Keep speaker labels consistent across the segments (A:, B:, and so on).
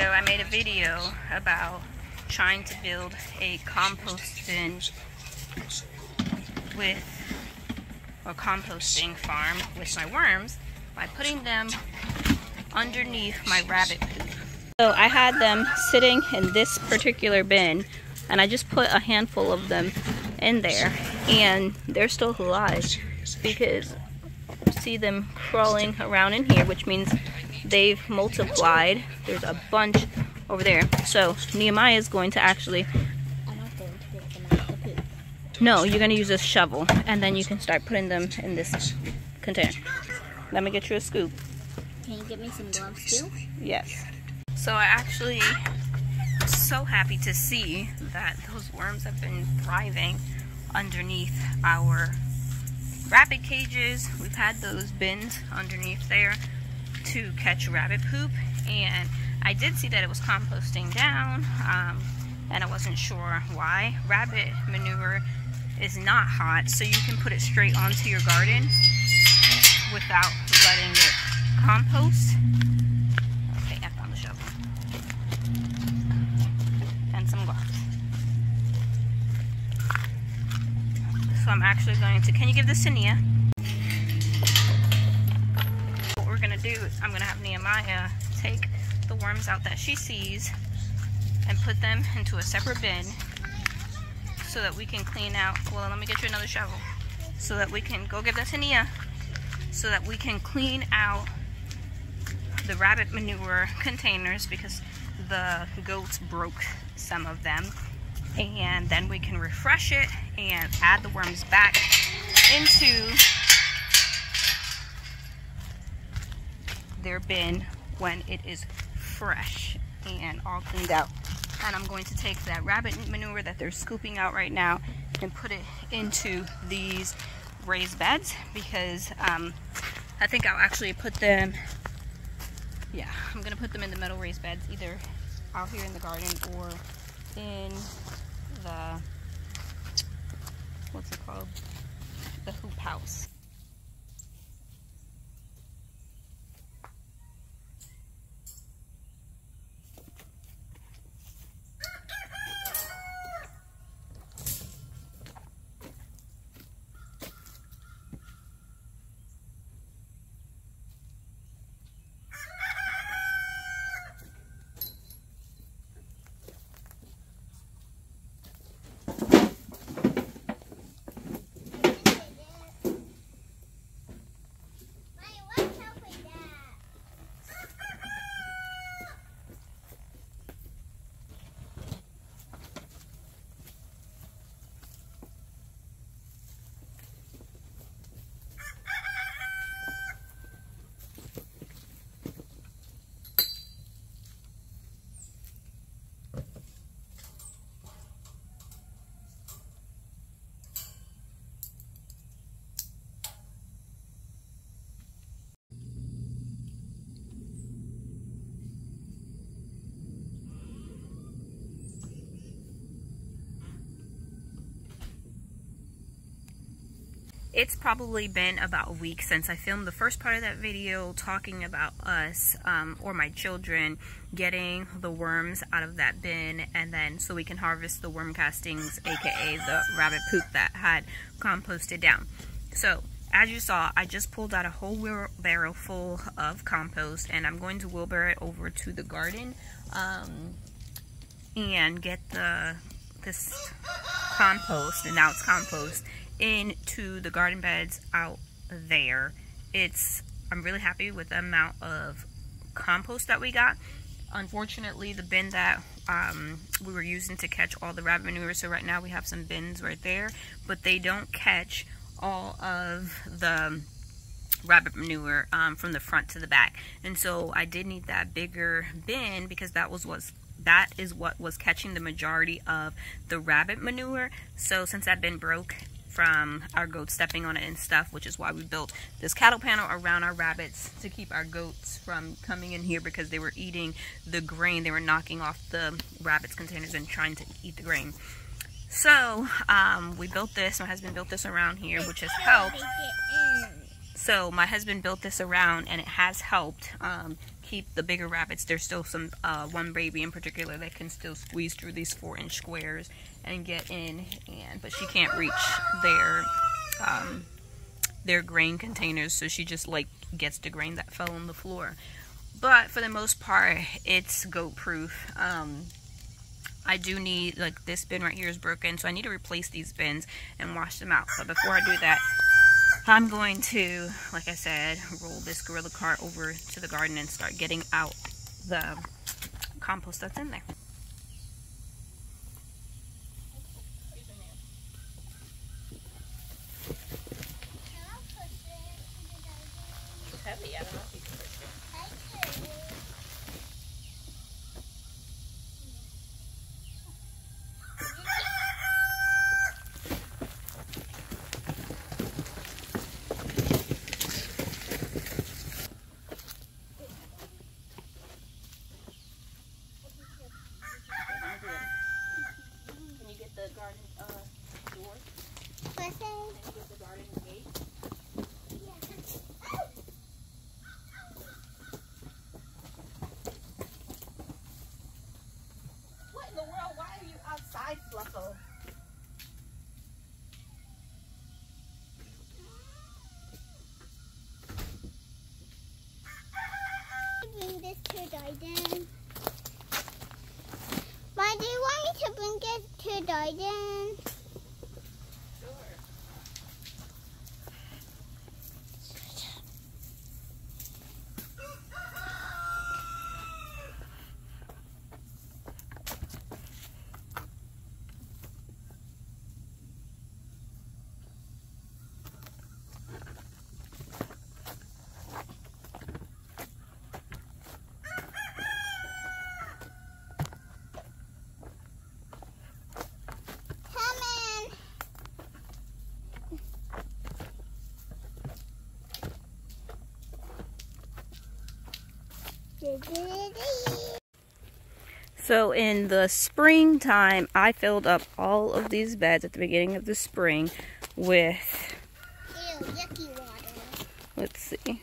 A: ago I made a video about trying to build a compost bin composting farm with my worms by putting them underneath my rabbit poop. So I had them sitting in this particular bin, and I just put a handful of them in there, and they're still alive because you see them crawling around in here, which means they've multiplied. There's a bunch over there. So Nehemiah is going to actually...
B: I'm not going to get them out of the poop.
A: No, you're going to use a shovel, and then you can start putting them in this container. Let me get you a scoop.
B: Can you get me some gloves too?
A: Yes. So I actually am so happy to see that those worms have been thriving underneath our rabbit cages. We've had those bins underneath there to catch rabbit poop, and I did see that it was composting down, and I wasn't sure why. Rabbit manure is not hot, so you can put it straight onto your garden without letting it compost. Okay, I found the shovel and some gloves. So I'm actually going to, can you give this to Nia? What we're going to do is I'm going to have Nehemiah take the worms out that she sees and put them into a separate bin so that we can clean out. Well, let me get you another shovel so that we can go give that to Nia, so that we can clean out the rabbit manure containers because the goats broke some of them, and then we can refresh it and add the worms back into their bin when it is fresh and all cleaned out. And I'm going to take that rabbit manure that they're scooping out right now and put it into these raised beds, because I think I'll actually put them, yeah, I'm going to put them in the metal raised beds, either out here in the garden or in the, what's it called, the hoop house. It's probably been about a week since I filmed the first part of that video talking about us, or my children, getting the worms out of that bin, and then so we can harvest the worm castings, aka the rabbit poop that had composted down. So as you saw, I just pulled out a whole wheelbarrow full of compost, and I'm going to wheelbarrow it over to the garden and get this compost, and now it's compost, into the garden beds out there. I'm really happy with the amount of compost that we got. Unfortunately, the bin that we were using to catch all the rabbit manure, so right now we have some bins right there, but they don't catch all of the rabbit manure from the front to the back, and so I did need that bigger bin because that is what was catching the majority of the rabbit manure. So since that bin broke from our goats stepping on it and stuff, which is why we built this cattle panel around our rabbits to keep our goats from coming in here because they were eating the grain. They were knocking off the rabbits containers and trying to eat the grain. So we built this. My husband built this around here, which has helped. So my husband built this around, and it has helped keep the bigger rabbits. There's still some one baby in particular that can still squeeze through these 4-inch squares and get in, but she can't reach their grain containers, so she just like gets the grain that fell on the floor. But for the most part, it's goat proof. I do need, like, this bin right here is broken, so I need to replace these bins and wash them out. But before I do that, I'm going to, like I said, roll this Gorilla cart over to the garden and start getting out the compost that's in there. It's heavy, I don't know if you can push it. Can you get the garden door? Can you get the garden gate? What in the world? Why are you outside, Fluffo?
B: Bring this to garden. Why do you want me to bring it to garden?
A: Sure. So in the springtime, I filled up all of these beds at the beginning of the spring with,
B: yucky water.
A: Let's see,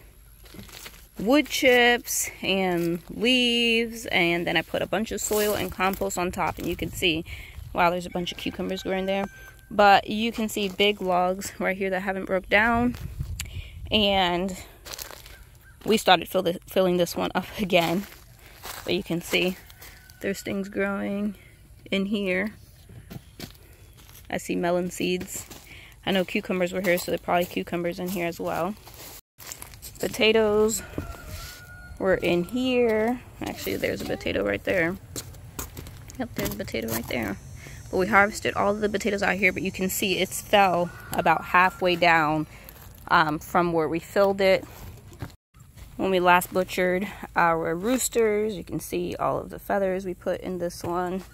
A: wood chips and leaves, and then I put a bunch of soil and compost on top, and you can see, wow, there's a bunch of cucumbers growing there, but you can see big logs right here that haven't broke down, and we started filling this one up again, but you can see there's things growing in here. I see melon seeds. I know cucumbers were here, so there are probably cucumbers in here as well. Potatoes were in here. Actually, there's a potato right there. Yep, there's a potato right there. But we harvested all of the potatoes out here, but you can see it's fell about halfway down from where we filled it. When we last butchered our roosters, you can see all of the feathers we put in this one.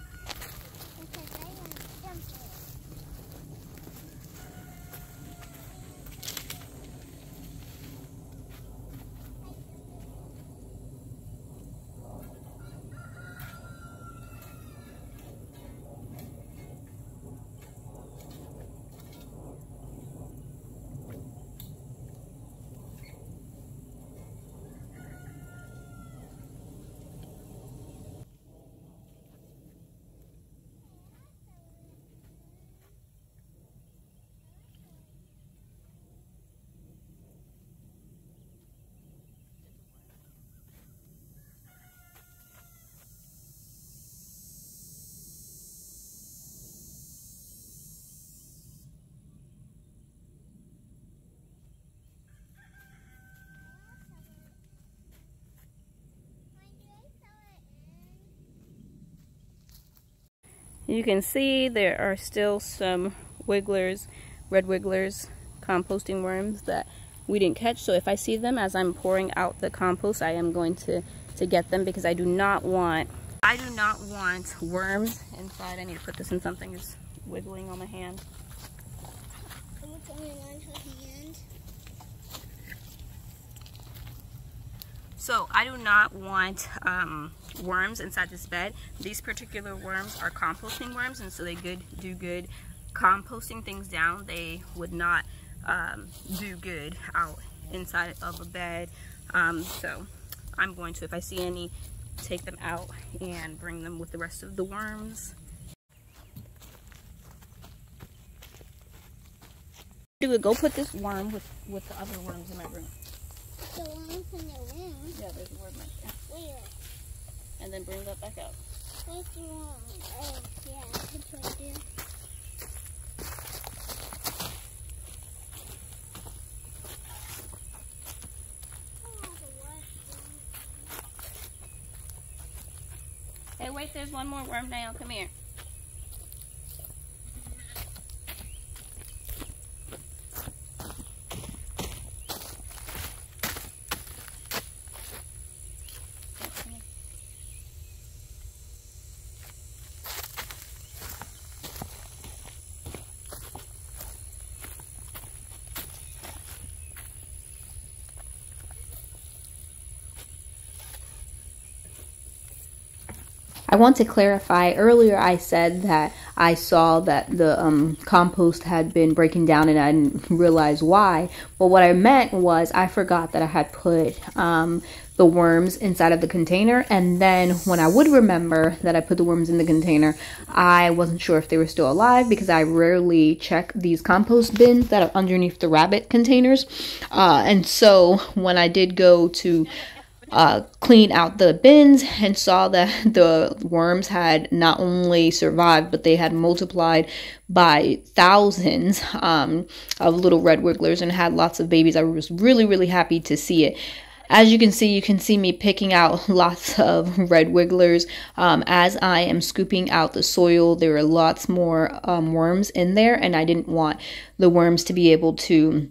A: You can see there are still some wigglers, red wigglers, composting worms that we didn't catch. So if I see them as I'm pouring out the compost, I am going to get them, because I do not want worms inside. I need to put this in something. It's wiggling on my hand.
B: Can you put it on her hand?
A: So I do not want worms inside this bed. These particular worms are composting worms, and so they do good composting things down. They would not do good out inside of a bed. So I'm going to, if I see any, take them out and bring them with the rest of the worms. Go put this worm with the other worms in my room.
B: The worms in your room?
A: Yeah, there's a worm right there.
B: Where?
A: And then bring that back out.
B: Where's the worm? Oh, yeah, it's right there.
A: Hey, wait, there's one more worm down. Come here.
C: I want to clarify, earlier I said that I saw that the compost had been breaking down and I didn't realize why. But what I meant was I forgot that I had put the worms inside of the container, and then when I would remember that I put the worms in the container, I wasn't sure if they were still alive because I rarely check these compost bins that are underneath the rabbit containers. And so when I did go to clean out the bins and saw that the worms had not only survived, but they had multiplied by thousands of little red wigglers and had lots of babies. I was really happy to see it. As you can see me picking out lots of red wigglers. As I am scooping out the soil, there are lots more worms in there, and I didn't want the worms to be able to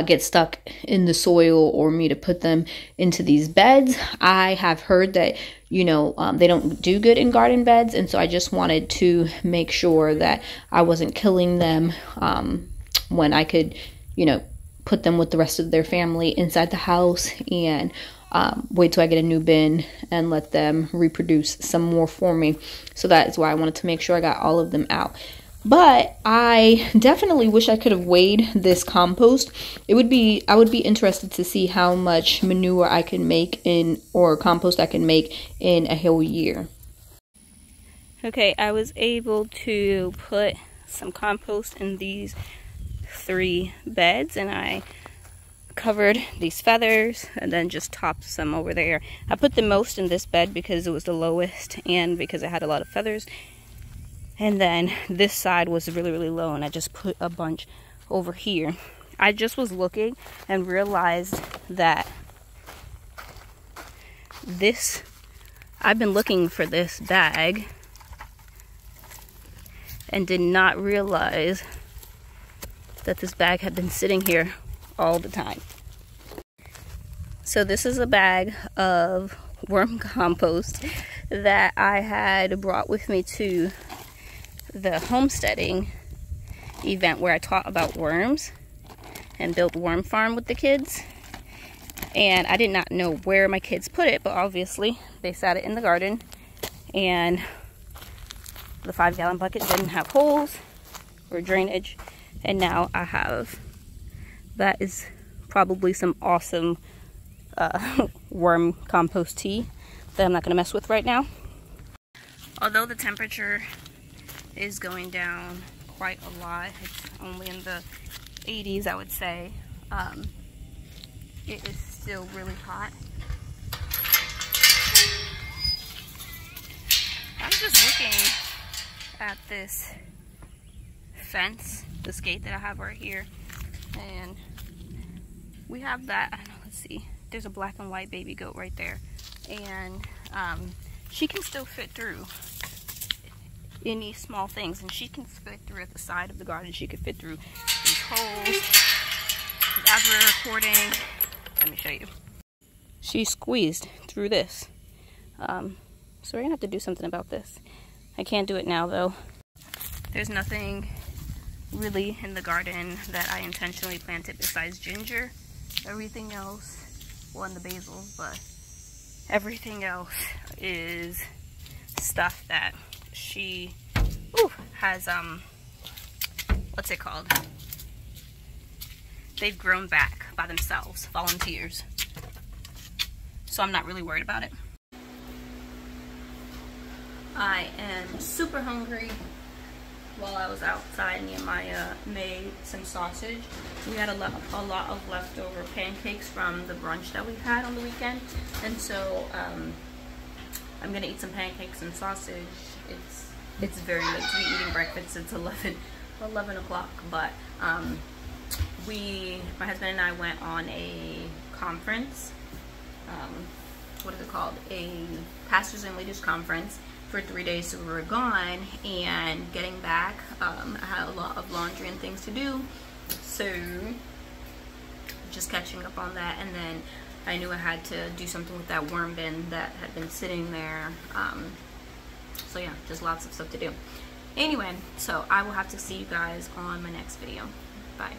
C: get stuck in the soil or me to put them into these beds. I have heard that, you know, they don't do good in garden beds, and so I just wanted to make sure that I wasn't killing them when I could, you know, put them with the rest of their family inside the house and wait till I get a new bin and let them reproduce some more for me. So that is why I wanted to make sure I got all of them out. But I definitely wish I could have weighed this compost. I would be interested to see how much manure I can make or compost I can make in a whole year.
A: Okay, I was able to put some compost in these 3 beds, and I covered these feathers and then just topped some over there. I put the most in this bed because it was the lowest and because it had a lot of feathers. And then this side was really low, and I just put a bunch over here. I just was looking and realized that I've been looking for this bag and did not realize that this bag had been sitting here all the time. So this is a bag of worm compost that I had brought with me to the homesteading event where I taught about worms and built worm farm with the kids. And I did not know where my kids put it, but obviously they sat it in the garden, and the 5-gallon bucket didn't have holes or drainage, and now I have, that is probably some awesome worm compost tea that I'm not going to mess with right now. Although the temperature is going down quite a lot, it's only in the 80s, I would say. It is still really hot. I'm just looking at this fence, this gate that I have right here, and we have that, I don't know, let's see, there's a black and white baby goat right there, and she can still fit through any small things, and she can fit through at the side of the garden. She could fit through these holes. As we're recording, let me show you. She squeezed through this. So we're gonna have to do something about this. I can't do it now though. There's nothing really in the garden that I intentionally planted besides ginger. Everything else, well, and the basil, but everything else is stuff that she has, what's it called? They've grown back by themselves, volunteers. so I'm not really worried about it. I am super hungry. While I was outside, Nehemiah made some sausage. We had a lot of leftover pancakes from the brunch that we had on the weekend, and so I'm gonna eat some pancakes and sausage. It's very late to be eating breakfast. It's 11 o'clock, but my husband and I went on a conference. What is it called? A pastors and leaders conference for 3 days. So we were gone, and getting back, I had a lot of laundry and things to do, so just catching up on that. And then I knew I had to do something with that worm bin that had been sitting there. So yeah, just lots of stuff to do. Anyway, so I will have to see you guys on my next video. Bye.